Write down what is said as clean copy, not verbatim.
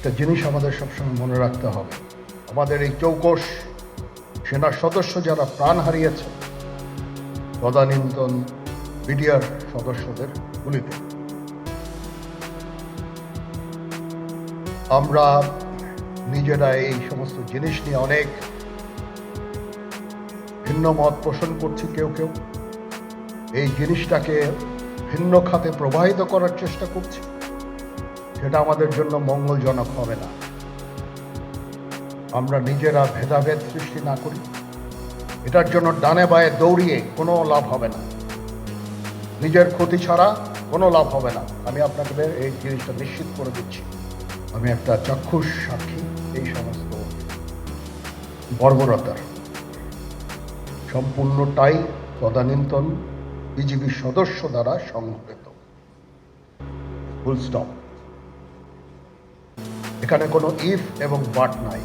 একটা জিনিস আমাদের সবসময় মনে রাখতে হবে, আমাদের এই চৌকস সেনা সদস্য যারা প্রাণ হারিয়েছে তদানীন্তন বিডিআর সদস্যদের গুলিতে, আমরা নিজেরা এই সমস্ত জিনিস নিয়ে অনেক ভিন্ন মত পোষণ করছি। কেউ কেউ এই জিনিসটাকে ভিন্ন খাতে প্রবাহিত করার চেষ্টা করছি, সেটা আমাদের জন্য মঙ্গলজনক হবে না। আমরা নিজেরা ভেদাভেদ সৃষ্টি না করি, এটার জন্য ডানে বায়ে দৌড়িয়ে কোনো লাভ হবে না, নিজের ক্ষতি ছাড়া কোনো লাভ হবে না। আমি আপনাকে এই জিনিসটা নিশ্চিত করে দিচ্ছি। আমি একটা চাক্ষুষ সাক্ষী এই সমস্ত বর্বরতার। সম্পূর্ণটাই তদানীন্তন বিজিবি সদস্য দ্বারা সংঘটিত, ফুল স্টপ। এখানে কোনো ইফ এবং বাট নাই।